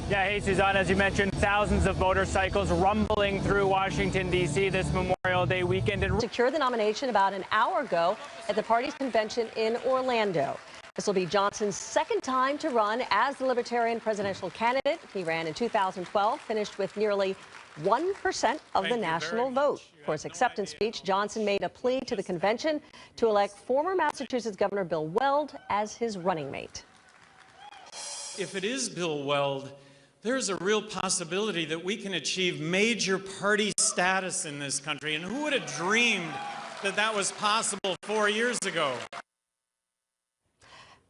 Yeah, hey, Suzanne, as you mentioned, thousands of motorcycles rumbling through Washington, D.C. this Memorial Day weekend. And secured the nomination about an hour ago at the party's convention in Orlando. This will be Johnson's second time to run as the Libertarian presidential candidate. He ran in 2012, finished with nearly 1% of the national vote. For his acceptance speech, Johnson made a plea to the convention to elect former Massachusetts Governor Bill Weld as his running mate. If it is Bill Weld, there's a real possibility that we can achieve major party status in this country. And who would have dreamed that that was possible 4 years ago?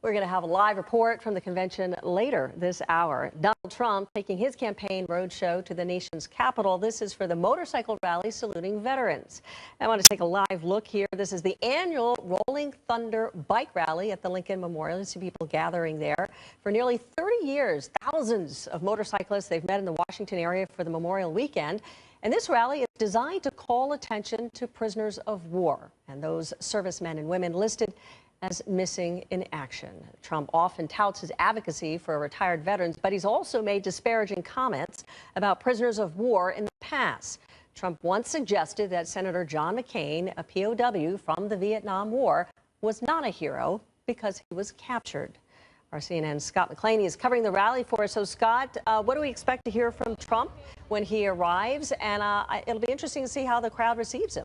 We're going to have a live report from the convention later this hour. Donald Trump taking his campaign roadshow to the nation's capital. This is for the motorcycle rally saluting veterans. I want to take a live look here. This is the annual Rolling Thunder bike rally at the Lincoln Memorial. You see people gathering there. For nearly 30 years, thousands of motorcyclists, they've met in the Washington area for the Memorial Weekend. And this rally is designed to call attention to prisoners of war and those servicemen and women listed as missing in action. Trump often touts his advocacy for retired veterans, but he's also made disparaging comments about prisoners of war in the past. Trump once suggested that Senator John McCain, a POW from the Vietnam War, was not a hero because he was captured. Our CNN's Scott McLean is covering the rally for us. So, Scott, what do we expect to hear from Trump when he arrives? And it'll be interesting to see how the crowd receives him.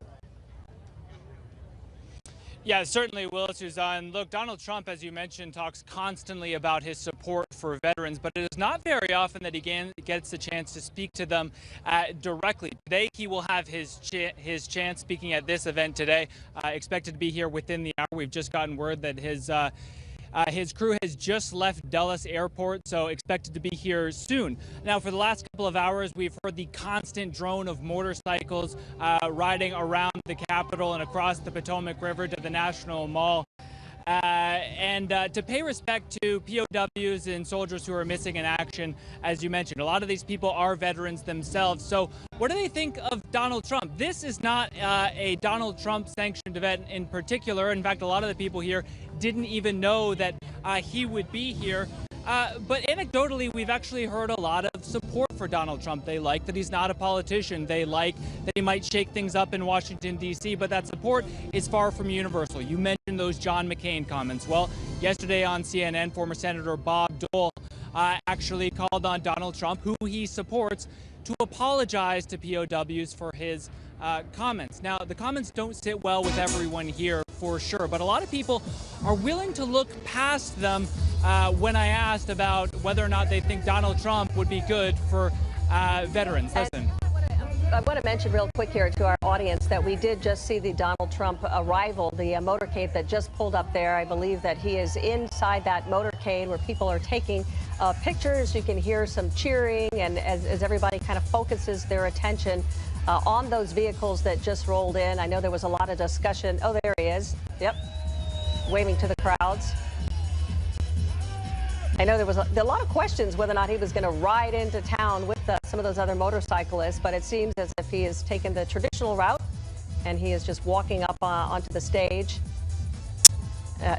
yeah, certainly will, Suzanne. Look, Donald Trump, as you mentioned, talks constantly about his support for veterans, but it is not very often that he gets the chance to speak to them directly. Today, he will have his chance speaking at this event today, expected to be here within the hour. We've just gotten word that his crew has just left Dulles Airport, so expected to be here soon. Now, for the last couple of hours, we've heard the constant drone of motorcycles riding around the Capitol and across the Potomac River to the National Mall. To pay respect to POWs and soldiers who are missing in action, as you mentioned. A lot of these people are veterans themselves. So what do they think of Donald Trump? This is not a Donald Trump sanctioned event in particular. In fact, a lot of the people here didn't even know that he would be here. But anecdotally, we've actually heard a lot of support for Donald Trump. They like that he's not a politician. They like that he might shake things up in Washington, D.C., but that support is far from universal. You mentioned those John McCain comments. Well, yesterday on CNN, former Senator Bob Dole actually called on Donald Trump, who he supports, to apologize to POWs for his comments. Now, the comments don't sit well with everyone here for sure, but a lot of people are willing to look past them when I asked about whether or not they think Donald Trump would be good for veterans. Listen. I want to mention real quick here to our audience that we did just see the Donald Trump arrival, the motorcade that just pulled up there. I believe that he is inside that motorcade where people are taking pictures. You can hear some cheering, and as everybody kind of focuses their attention on those vehicles that just rolled in. I know there was a lot of discussion. Oh, there he is. Yep. Waving to the crowds. I know there was a lot of questions whether or not he was going to ride into town with some of those other motorcyclists, but it seems as if he has taken the traditional route and he is just walking up onto the stage,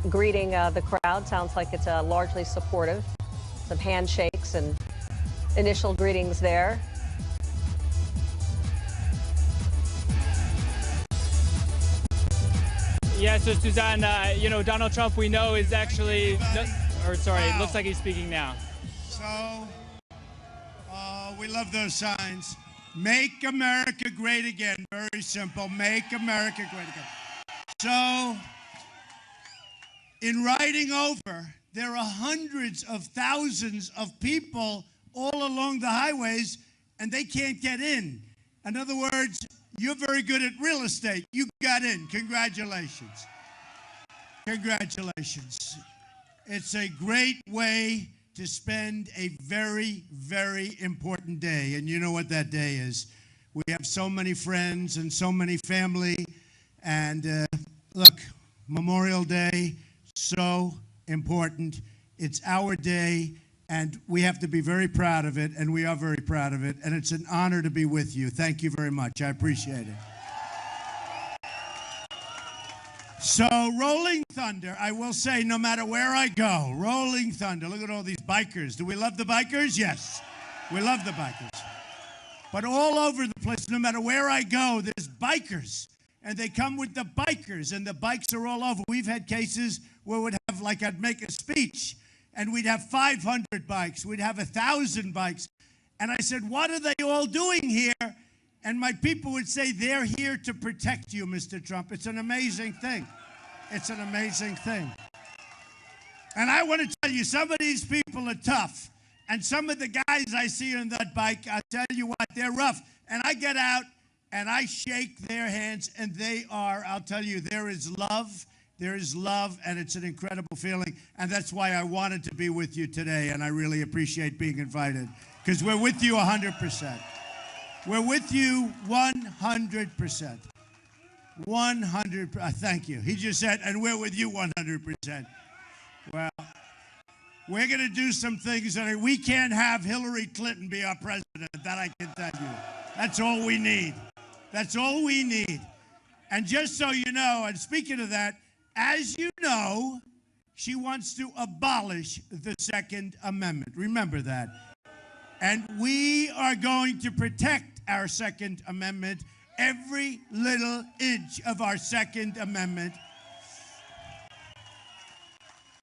greeting the crowd. Sounds like it's largely supportive. Some handshakes and initial greetings there. Yeah, so Suzanne, you know, Donald Trump, we know, is actually, it looks like he's speaking now. So, we love those signs. Make America great again. Very simple. Make America great again. So, in riding over, there are hundreds of thousands of people all along the highways, and they can't get in. In other words, you're very good at real estate. You got in. Congratulations. Congratulations. It's a great way to spend a very, very important day. And you know what that day is. We have so many friends and so many family. And look, Memorial Day, so important. It's our day. And we have to be very proud of it, and we are very proud of it. And it's an honor to be with you. Thank you very much. I appreciate it. So, Rolling Thunder, I will say, no matter where I go, Rolling Thunder. Look at all these bikers. Do we love the bikers? Yes. We love the bikers. But all over the place, no matter where I go, there's bikers. And they come with the bikers, and the bikes are all over. We've had cases where we'd have, like, I'd make a speech, and we'd have 500 bikes. We'd have 1,000 bikes. And I said, what are they all doing here? And my people would say, they're here to protect you, Mr. Trump. It's an amazing thing. It's an amazing thing. And I want to tell you, some of these people are tough. And some of the guys I see on that bike, I'll tell you what, they're rough. And I get out and I shake their hands, and they are, I'll tell you, there is love. There is love, and it's an incredible feeling. And that's why I wanted to be with you today, and I really appreciate being invited, because we're with you 100%. We're with you 100%. 100%. Thank you. He just said, and we're with you 100%. Well, we're going to do some things that we can't have Hillary Clinton be our president. That I can tell you. That's all we need. That's all we need. And just so you know, and speaking of that, as you know, she wants to abolish the Second Amendment. Remember that. And we are going to protect our Second Amendment, every little inch of our Second Amendment.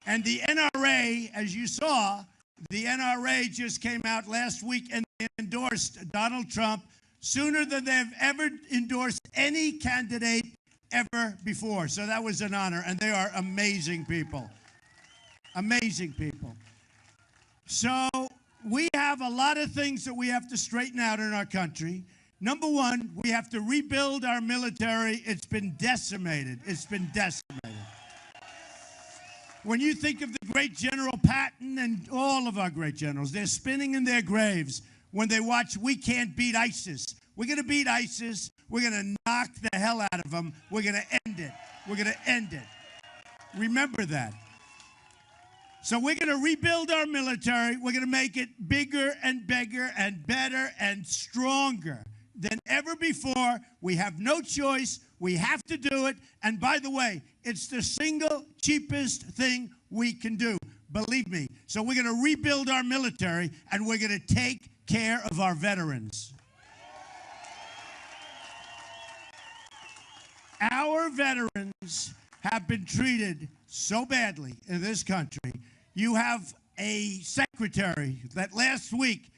And the NRA, as you saw, the NRA just came out last week and endorsed Donald Trump sooner than they've ever endorsed any candidate ever before. So that was an honor, and they are amazing people. Amazing people. So we have a lot of things that we have to straighten out in our country. Number one, we have to rebuild our military. It's been decimated. It's been decimated. When you think of the great General Patton and all of our great generals, they're spinning in their graves when they watch We Can't Beat ISIS. We're going to beat ISIS. We're going to knock the hell out of them. We're going to end it. We're going to end it. Remember that. So we're going to rebuild our military. We're going to make it bigger and bigger and better and stronger than ever before. We have no choice. We have to do it. And by the way, it's the single cheapest thing we can do. Believe me. So we're going to rebuild our military, and we're going to take care of our veterans. Our veterans have been treated so badly in this country. You have a secretary that last week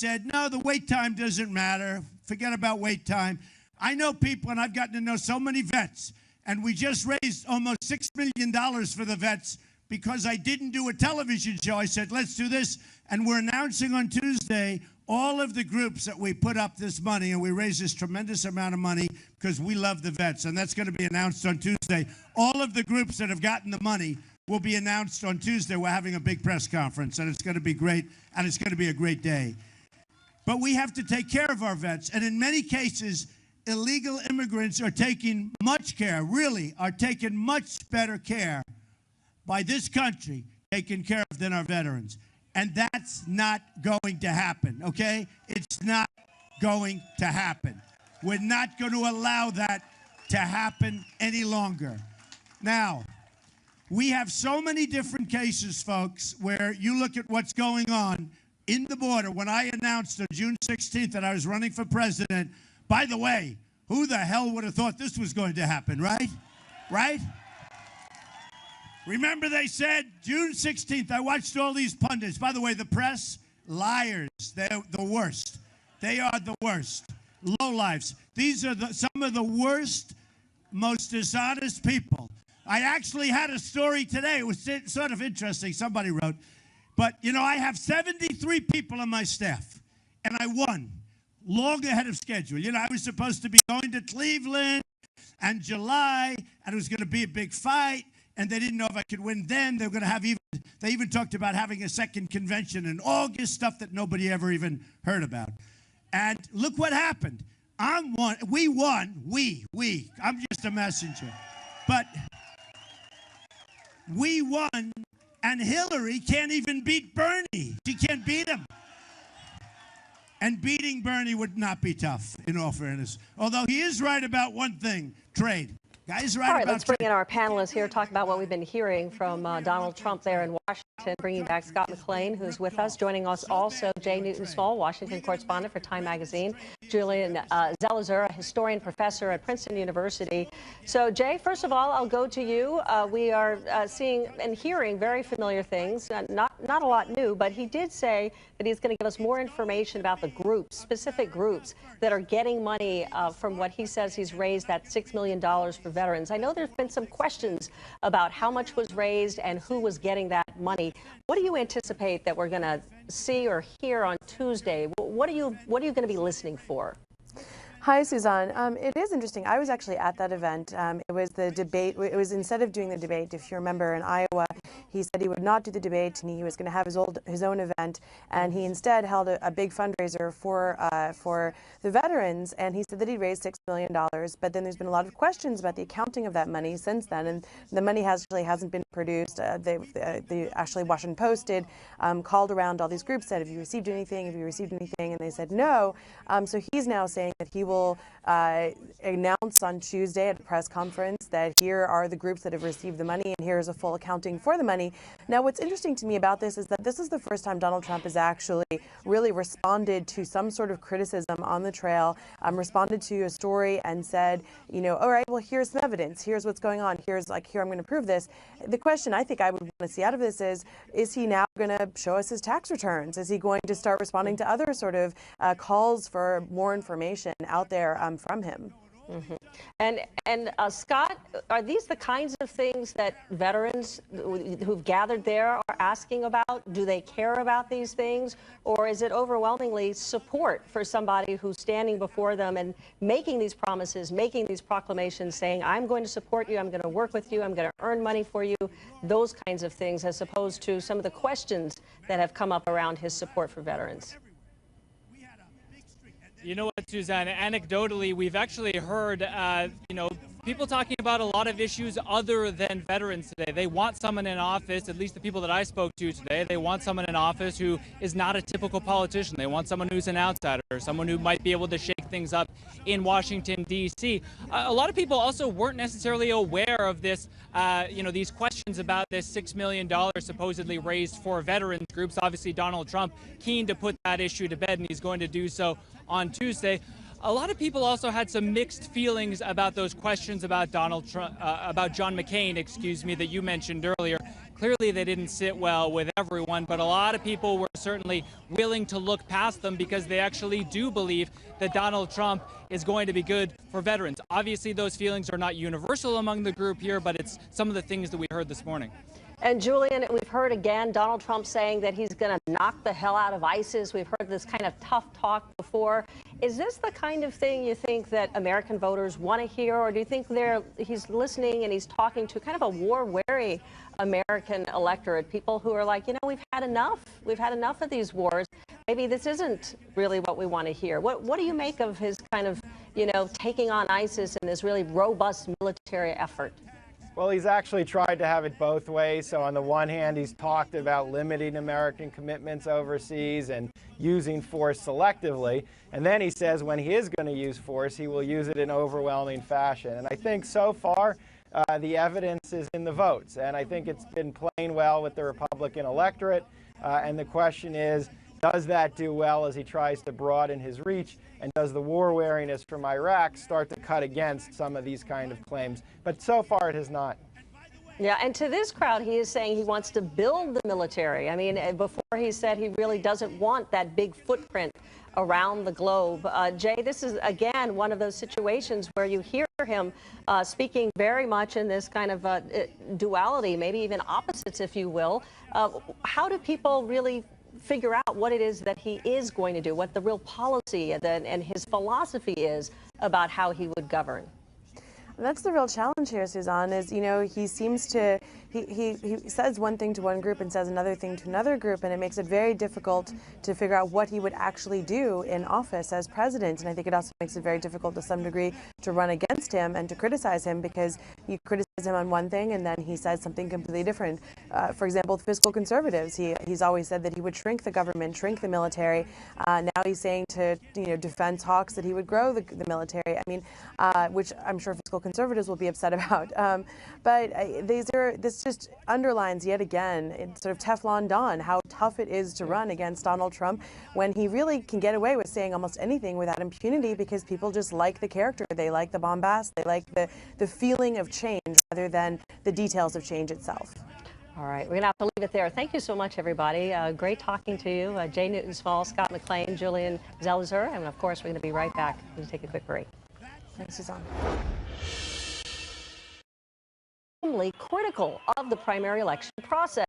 said, no, the wait time doesn't matter. Forget about wait time. I know people, and I've gotten to know so many vets, and we just raised almost $6 million for the vets because I didn't do a television show. I said, let's do this, and we're announcing on Tuesday all of the groups that we put up this money, and we raised this tremendous amount of money because we love the vets, and that's going to be announced on Tuesday. All of the groups that have gotten the money will be announced on Tuesday. We're having a big press conference, and it's going to be great, and it's going to be a great day. But we have to take care of our vets, and in many cases, illegal immigrants are taking much care, really are taking much better care by this country taken care of than our veterans. And that's not going to happen, okay? It's not going to happen. We're not going to allow that to happen any longer. Now, we have so many different cases, folks, where you look at what's going on in the border. When I announced on June 16th that I was running for president, by the way, who the hell would have thought this was going to happen, right? Right? Remember they said June 16th, I watched all these pundits. By the way, the press, liars. They're the worst. They are the worst. Lowlifes. These are some of the worst, most dishonest people. I actually had a story today. It was sort of interesting. Somebody wrote. But, you know, I have 73 people on my staff, and I won long ahead of schedule. You know, I was supposed to be going to Cleveland in July, and it was going to be a big fight. And they didn't know if I could win then. They were going to have they even talked about having a second convention in August, stuff that nobody ever even heard about. And look what happened. We won. I'm just a messenger. But we won, and Hillary can't even beat Bernie. She can't beat him. And beating Bernie would not be tough, in all fairness. Although he is right about one thing, trade. Guys, All right right, about let's bring in our panelists here, talk about what we've been hearing from Donald Trump there in Washington, bringing back Scott McLean, who's with us. Joining us also, Jay Newton-Small, Washington correspondent for Time Magazine, Julian Zelizer, a historian professor at Princeton University. So, Jay, first of all, I'll go to you. We are seeing and hearing very familiar things, not a lot new, but he did say that he's going to give us more information about the groups, specific groups that are getting money from what he says he's raised, that $6 million for veterans. I know there's been some questions about how much was raised and who was getting that money. What do you anticipate that we're going to see or hear on Tuesday? What are you going to be listening for? Hi, Suzanne. It is interesting. I was actually at that event. It was the debate. It was instead of doing the debate, if you remember, in Iowa, he said he would not do the debate and he was going to have his own event. And he instead held a big fundraiser for the veterans. And he said that he raised $6 million. But then there's been a lot of questions about the accounting of that money since then. And the money hasn't been produced. The actually Washington Post did called around all these groups, said, have you received anything? Have you received anything? And they said no. So he's now saying that he will announce on Tuesday at a press conference that here are the groups that have received the money and here's a full accounting for the money. Now, what's interesting to me about this is that this is the first time Donald Trump has actually really responded to some sort of criticism on the trail, responded to a story and said, you know, all right, well, here's some evidence. Here's what's going on. Here I'm going to prove this. The question I think I would want to see out of this is he now going to show us his tax returns? Is he going to start responding to other sort of calls for more information out there from him? Mm-hmm. And Scott, are these the kinds of things that veterans who've gathered there are asking about? Do they care about these things? Or is it overwhelmingly support for somebody who's standing before them and making these promises, making these proclamations, saying, I'm going to support you, I'm going to work with you, I'm going to earn money for you, those kinds of things, as opposed to some of the questions that have come up around his support for veterans? You know what, Suzanne, anecdotally, we've actually heard, people talking about a lot of issues other than veterans today. They want someone in office, at least the people that I spoke to today, they want someone in office who is not a typical politician. They want someone who's an outsider, someone who might be able to shake things up in Washington, D.C. A lot of people also weren't necessarily aware of this, these questions about this $6 million supposedly raised for veterans groups. Obviously, Donald Trump keen to put that issue to bed, and he's going to do so on Tuesday. A lot of people also had some mixed feelings about those questions about Donald Trump, about John McCain, that you mentioned earlier. Clearly, they didn't sit well with everyone, but a lot of people were certainly willing to look past them because they actually do believe that Donald Trump is going to be good for veterans. Obviously, those feelings are not universal among the group here, but it's some of the things that we heard this morning. And Julian, we've heard again Donald Trump saying that he's going to knock the hell out of ISIS. We've heard this kind of tough talk before. Is this the kind of thing you think that American voters want to hear, or do you think he's listening and he's talking to kind of a war-weary American electorate, people who are like, we've had enough. We've had enough of these wars. Maybe this isn't really what we want to hear. What do you make of his kind of, taking on ISIS and this really robust military effort? Well, he's actually tried to have it both ways. So on the one hand, he's talked about limiting American commitments overseas and using force selectively. And then he says when he is going to use force, he will use it in overwhelming fashion. And I think so far, the evidence is in the votes. And I think it's been playing well with the Republican electorate. And the question is, does that do well as he tries to broaden his reach? And does the war weariness from Iraq start to cut against some of these kind of claims? But so far it has not. Yeah, and to this crowd, he is saying he wants to build the military. I mean, before he said he really doesn't want that big footprint around the globe. Jay, this is, again, one of those situations where you hear him speaking very much in this kind of duality, maybe even opposites, if you will. How do people really figure out what it is that he is going to do, what the real policy and his philosophy is about how he would govern? That's the real challenge here, Suzanne, is, he seems to he says one thing to one group and says another thing to another group, and it makes it very difficult to figure out what he would actually do in office as president. And I think it also makes it very difficult to some degree to run against him and to criticize him, because you criticize him on one thing and then he says something completely different. For example, with fiscal conservatives, he's always said that he would shrink the government, shrink the military. Now he's saying to defense hawks that he would grow the military. I mean, which I'm sure fiscal conservatives will be upset about. But this just underlines yet again, it's sort of Teflon Don, how tough it is to run against Donald Trump when he really can get away with saying almost anything without impunity, because people just like the character. They like the bombast. They like the feeling of change rather than the details of change itself. All right, we're going to have to leave it there. Thank you so much, everybody. Great talking to you. Jay Newton-Small, Scott McLean, Julian Zelizer, and of course, we're going to be right back. We're going to take a quick break. Thanks, Suzanne. Critical of the primary election process.